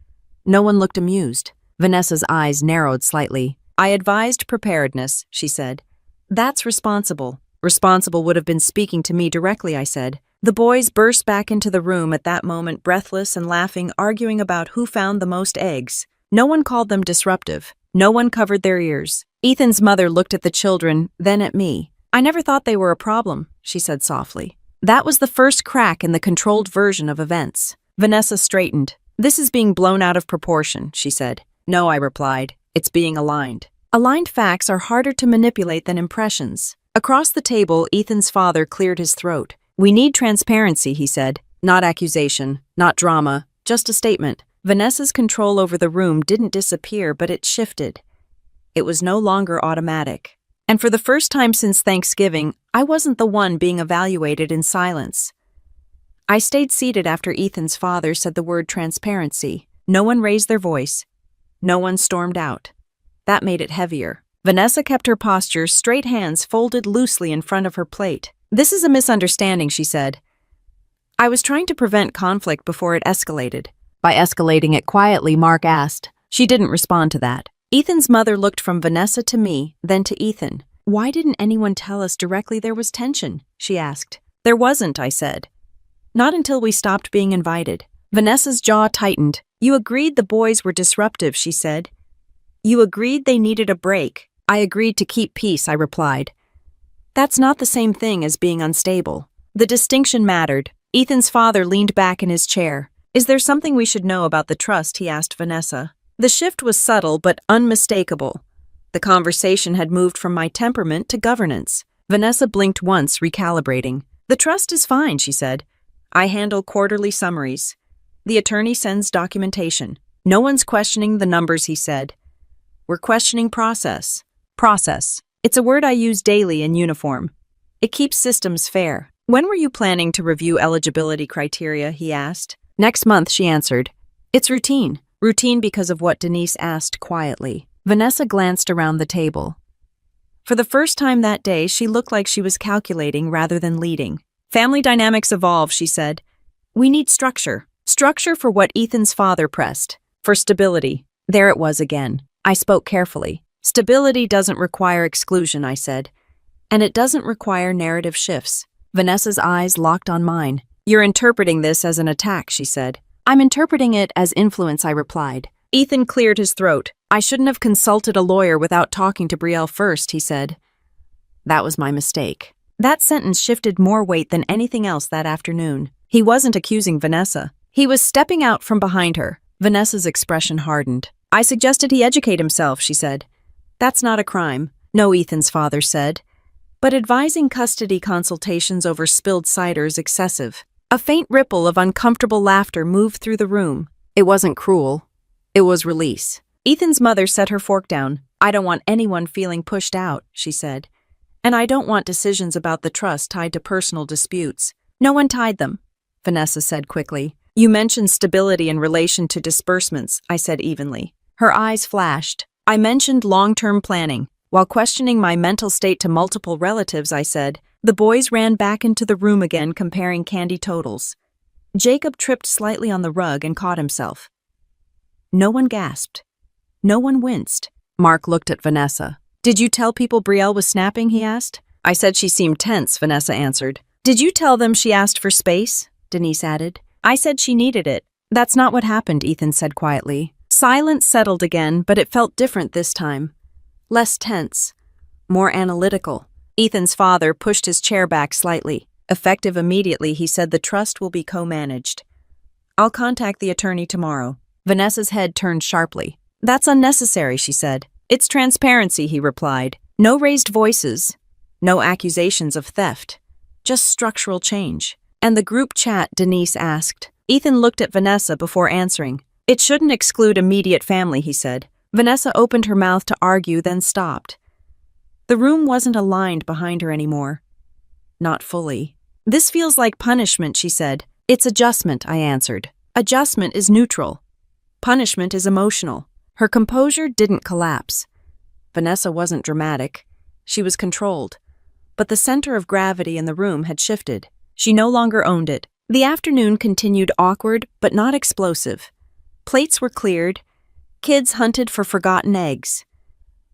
No one looked amused. Vanessa's eyes narrowed slightly. "I advised preparedness," she said. "That's responsible." "Responsible would have been speaking to me directly," I said. The boys burst back into the room at that moment, breathless and laughing, arguing about who found the most eggs. No one called them disruptive. No one covered their ears. Ethan's mother looked at the children, then at me. "I never thought they were a problem," she said softly. That was the first crack in the controlled version of events. Vanessa straightened. "This is being blown out of proportion," she said. "No," I replied. "It's being aligned." Aligned facts are harder to manipulate than impressions. Across the table, Ethan's father cleared his throat. "We need transparency," he said. "Not accusation, not drama, just a statement." Vanessa's control over the room didn't disappear, but it shifted. It was no longer automatic. And for the first time since Thanksgiving, I wasn't the one being evaluated in silence. I stayed seated after Ethan's father said the word transparency. No one raised their voice. No one stormed out. That made it heavier. Vanessa kept her posture, straight hands folded loosely in front of her plate. "This is a misunderstanding," she said. "I was trying to prevent conflict before it escalated." By escalating it quietly, Mark asked. She didn't respond to that. Ethan's mother looked from Vanessa to me, then to Ethan. "Why didn't anyone tell us directly there was tension?" she asked. "There wasn't," I said. "Not until we stopped being invited." Vanessa's jaw tightened. "You agreed the boys were disruptive," she said. "You agreed they needed a break." "I agreed to keep peace," I replied. "That's not the same thing as being unstable." The distinction mattered. Ethan's father leaned back in his chair. "Is there something we should know about the trust?" he asked Vanessa. The shift was subtle but unmistakable. The conversation had moved from my temperament to governance. Vanessa blinked once, recalibrating. "The trust is fine," she said. "I handle quarterly summaries. The attorney sends documentation. No one's questioning the numbers," he said. "We're questioning process." Process. It's a word I use daily in uniform. It keeps systems fair. "When were you planning to review eligibility criteria?" he asked. "Next month," she answered. "It's routine." Routine because of what Denise asked quietly. Vanessa glanced around the table. For the first time that day, she looked like she was calculating rather than leading. "Family dynamics evolve," she said. "We need structure. Structure for what Ethan's father pressed. For stability." There it was again. I spoke carefully. "Stability doesn't require exclusion," I said. "And it doesn't require narrative shifts." Vanessa's eyes locked on mine. "You're interpreting this as an attack," she said. "I'm interpreting it as influence," I replied. Ethan cleared his throat. "I shouldn't have consulted a lawyer without talking to Brielle first," he said. That was my mistake. That sentence shifted more weight than anything else that afternoon. He wasn't accusing Vanessa. He was stepping out from behind her. Vanessa's expression hardened. "I suggested he educate himself," she said. "That's not a crime." "No," Ethan's father said. "But advising custody consultations over spilled cider is excessive." A faint ripple of uncomfortable laughter moved through the room. It wasn't cruel. It was release. Ethan's mother set her fork down. "I don't want anyone feeling pushed out," she said. "And I don't want decisions about the trust tied to personal disputes." "No one tied them," Vanessa said quickly. "You mentioned stability in relation to disbursements," I said evenly. Her eyes flashed. "I mentioned long-term planning." While questioning my mental state to multiple relatives, I said, the boys ran back into the room again, comparing candy totals. Jacob tripped slightly on the rug and caught himself. No one gasped. No one winced. Mark looked at Vanessa. "Did you tell people Brielle was snapping?" he asked. "I said she seemed tense," Vanessa answered. "Did you tell them she asked for space?" Denise added. "I said she needed it." "That's not what happened," Ethan said quietly. Silence settled again, but it felt different this time. Less tense. More analytical. Ethan's father pushed his chair back slightly. Effective immediately, he said the trust will be co-managed. "I'll contact the attorney tomorrow." Vanessa's head turned sharply. "That's unnecessary," she said. "It's transparency," he replied. "No raised voices. No accusations of theft. Just structural change." "And the group chat?" Denise asked. Ethan looked at Vanessa before answering. "It shouldn't exclude immediate family," he said. Vanessa opened her mouth to argue, then stopped. The room wasn't aligned behind her anymore. Not fully. "This feels like punishment," she said. "It's adjustment," I answered. Adjustment is neutral. Punishment is emotional. Her composure didn't collapse. Vanessa wasn't dramatic. She was controlled. But the center of gravity in the room had shifted. She no longer owned it. The afternoon continued awkward, but not explosive. Plates were cleared. Kids hunted for forgotten eggs.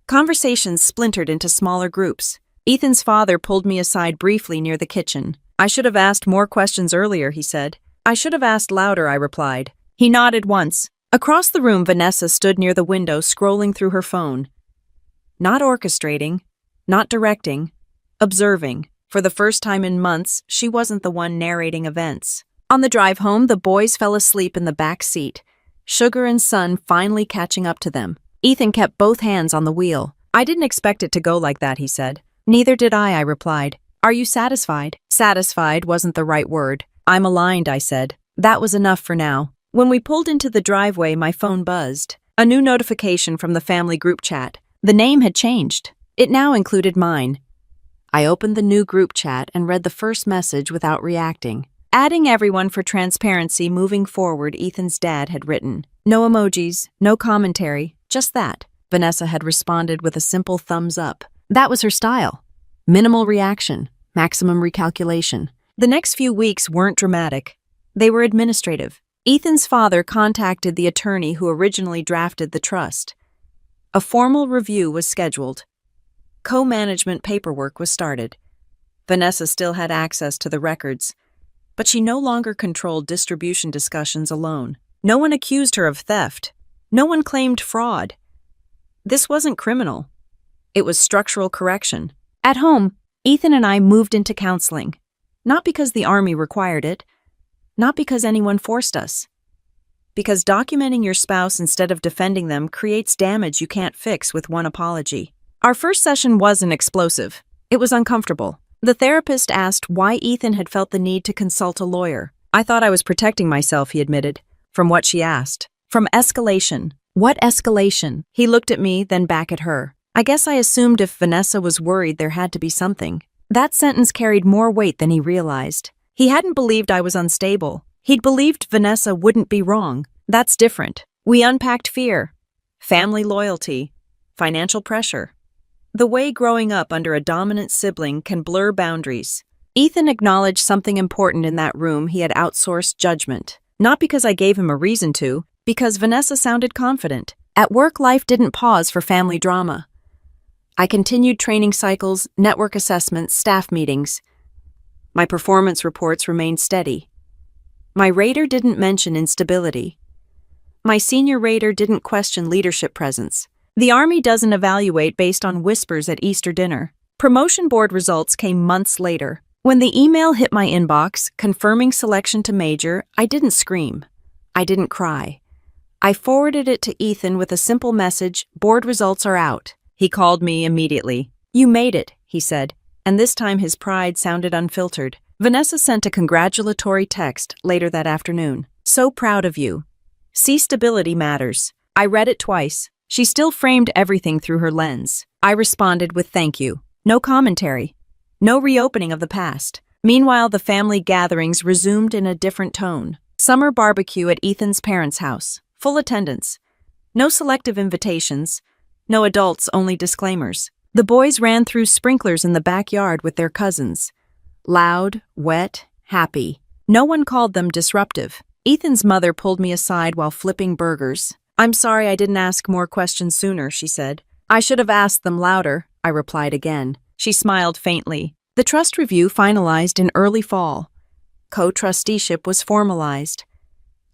Conversations splintered into smaller groups. Ethan's father pulled me aside briefly near the kitchen. "I should have asked more questions earlier," he said. "I should have asked louder," I replied. He nodded once. Across the room, Vanessa stood near the window, scrolling through her phone. Not orchestrating, not directing, observing. For the first time in months, she wasn't the one narrating events. On the drive home, the boys fell asleep in the back seat, Sugar and Sun finally catching up to them. Ethan kept both hands on the wheel. "I didn't expect it to go like that," he said. "Neither did I replied. "Are you satisfied?" Satisfied wasn't the right word. "I'm aligned," I said. That was enough for now. When we pulled into the driveway, my phone buzzed. A new notification from the family group chat. The name had changed. It now included mine. I opened the new group chat and read the first message without reacting. Adding everyone for transparency moving forward, Ethan's dad had written. No emojis, no commentary, just that. Vanessa had responded with a simple thumbs up. That was her style. Minimal reaction, maximum recalculation. The next few weeks weren't dramatic. They were administrative. Ethan's father contacted the attorney who originally drafted the trust. A formal review was scheduled. Co-management paperwork was started. Vanessa still had access to the records, but she no longer controlled distribution discussions alone. No one accused her of theft. No one claimed fraud. This wasn't criminal. It was structural correction. At home, Ethan and I moved into counseling. Not because the Army required it, not because anyone forced us. Because documenting your spouse instead of defending them creates damage you can't fix with one apology. Our first session wasn't explosive. It was uncomfortable. The therapist asked why Ethan had felt the need to consult a lawyer. I thought I was protecting myself, he admitted. From what she asked. From escalation. What escalation? He looked at me, then back at her. I guess I assumed if Vanessa was worried there had to be something. That sentence carried more weight than he realized. He hadn't believed I was unstable. He'd believed Vanessa wouldn't be wrong. That's different. We unpacked fear, family loyalty, financial pressure. The way growing up under a dominant sibling can blur boundaries. Ethan acknowledged something important in that room. He had outsourced judgment. Not because I gave him a reason to, because Vanessa sounded confident. At work, life didn't pause for family drama. I continued training cycles, network assessments, staff meetings. My performance reports remained steady. My rater didn't mention instability. My senior rater didn't question leadership presence. The Army doesn't evaluate based on whispers at Easter dinner. Promotion board results came months later. When the email hit my inbox, confirming selection to major, I didn't scream. I didn't cry. I forwarded it to Ethan with a simple message, board results are out. He called me immediately. You made it, he said, and this time his pride sounded unfiltered. Vanessa sent a congratulatory text later that afternoon. So proud of you. See, stability matters. I read it twice. She still framed everything through her lens. I responded with thank you. No commentary. No reopening of the past. Meanwhile, the family gatherings resumed in a different tone. Summer barbecue at Ethan's parents' house. Full attendance. No selective invitations. No adults, only disclaimers. The boys ran through sprinklers in the backyard with their cousins. Loud, wet, happy. No one called them disruptive. Ethan's mother pulled me aside while flipping burgers. I'm sorry I didn't ask more questions sooner, she said. I should have asked them louder, I replied again. She smiled faintly. The trust review finalized in early fall. Co-trusteeship was formalized.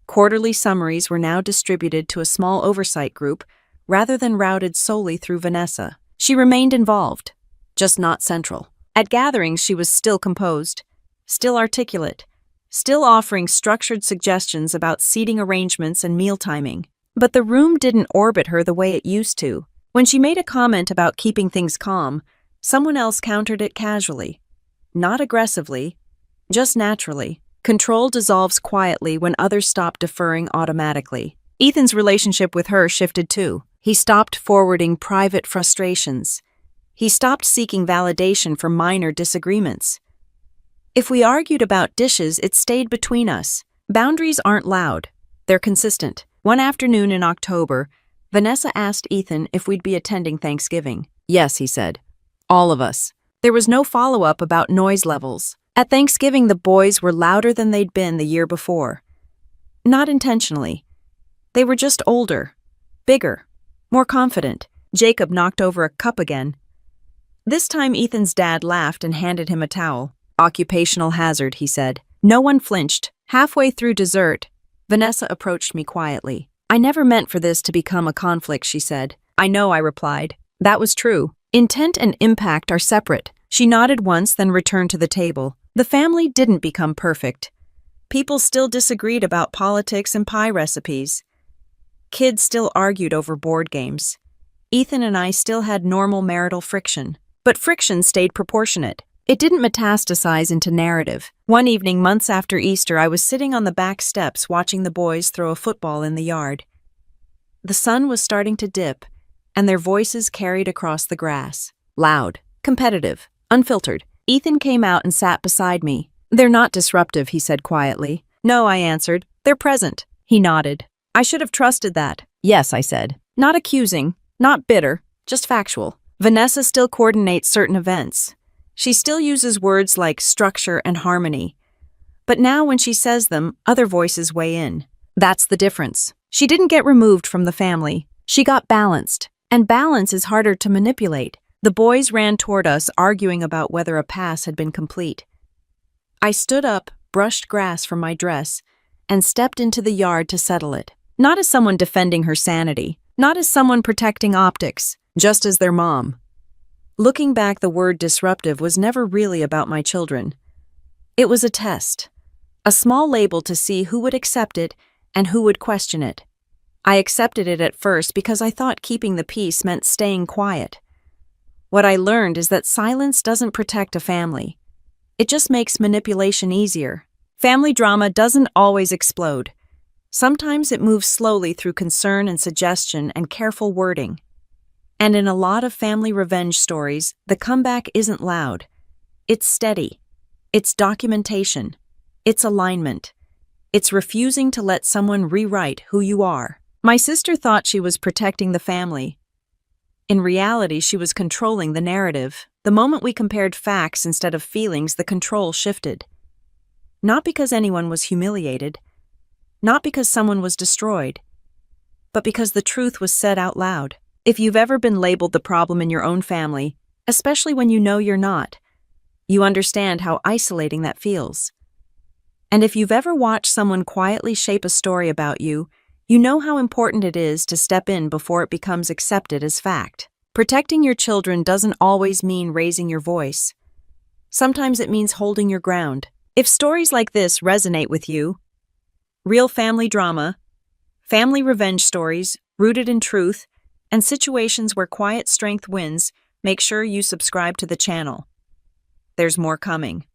Quarterly summaries were now distributed to a small oversight group rather than routed solely through Vanessa. She remained involved, just not central. At gatherings, she was still composed, still articulate, still offering structured suggestions about seating arrangements and meal timing. But the room didn't orbit her the way it used to. When she made a comment about keeping things calm, someone else countered it casually. Not aggressively, just naturally. Control dissolves quietly when others stop deferring automatically. Ethan's relationship with her shifted too. He stopped forwarding private frustrations. He stopped seeking validation for minor disagreements. If we argued about dishes, it stayed between us. Boundaries aren't loud. They're consistent. One afternoon in October, Vanessa asked Ethan if we'd be attending Thanksgiving. Yes, he said. All of us. There was no follow-up about noise levels. At Thanksgiving, the boys were louder than they'd been the year before. Not intentionally. They were just older, bigger, more confident. Jacob knocked over a cup again. This time, Ethan's dad laughed and handed him a towel. Occupational hazard, he said. No one flinched. Halfway through dessert, Vanessa approached me quietly. I never meant for this to become a conflict, she said. I know, I replied. That was true. Intent and impact are separate. She nodded once, then returned to the table. The family didn't become perfect. People still disagreed about politics and pie recipes. Kids still argued over board games. Ethan and I still had normal marital friction. But friction stayed proportionate. It didn't metastasize into narrative. One evening, months after Easter, I was sitting on the back steps watching the boys throw a football in the yard. The sun was starting to dip, and their voices carried across the grass. Loud, competitive, unfiltered. Ethan came out and sat beside me. "They're not disruptive," he said quietly. "No," I answered. "They're present." He nodded. "I should have trusted that." "Yes," I said. "Not accusing, not bitter, just factual." Vanessa still coordinates certain events. She still uses words like structure and harmony. But now when she says them, other voices weigh in. That's the difference. She didn't get removed from the family. She got balanced. And balance is harder to manipulate. The boys ran toward us, arguing about whether a pass had been complete. I stood up, brushed grass from my dress, and stepped into the yard to settle it. Not as someone defending her sanity, not as someone protecting optics, just as their mom. Looking back, the word disruptive was never really about my children. It was a test, a small label to see who would accept it and who would question it. I accepted it at first because I thought keeping the peace meant staying quiet. What I learned is that silence doesn't protect a family. It just makes manipulation easier. Family drama doesn't always explode. Sometimes it moves slowly through concern and suggestion and careful wording. And in a lot of family revenge stories, the comeback isn't loud. It's steady. It's documentation. It's alignment. It's refusing to let someone rewrite who you are. My sister thought she was protecting the family. In reality, she was controlling the narrative. The moment we compared facts instead of feelings, the control shifted. Not because anyone was humiliated, not because someone was destroyed, but because the truth was said out loud. If you've ever been labeled the problem in your own family, especially when you know you're not, you understand how isolating that feels. And if you've ever watched someone quietly shape a story about you, you know how important it is to step in before it becomes accepted as fact. Protecting your children doesn't always mean raising your voice. Sometimes it means holding your ground. If stories like this resonate with you, real family drama, family revenge stories rooted in truth, and situations where quiet strength wins, make sure you subscribe to the channel. There's more coming.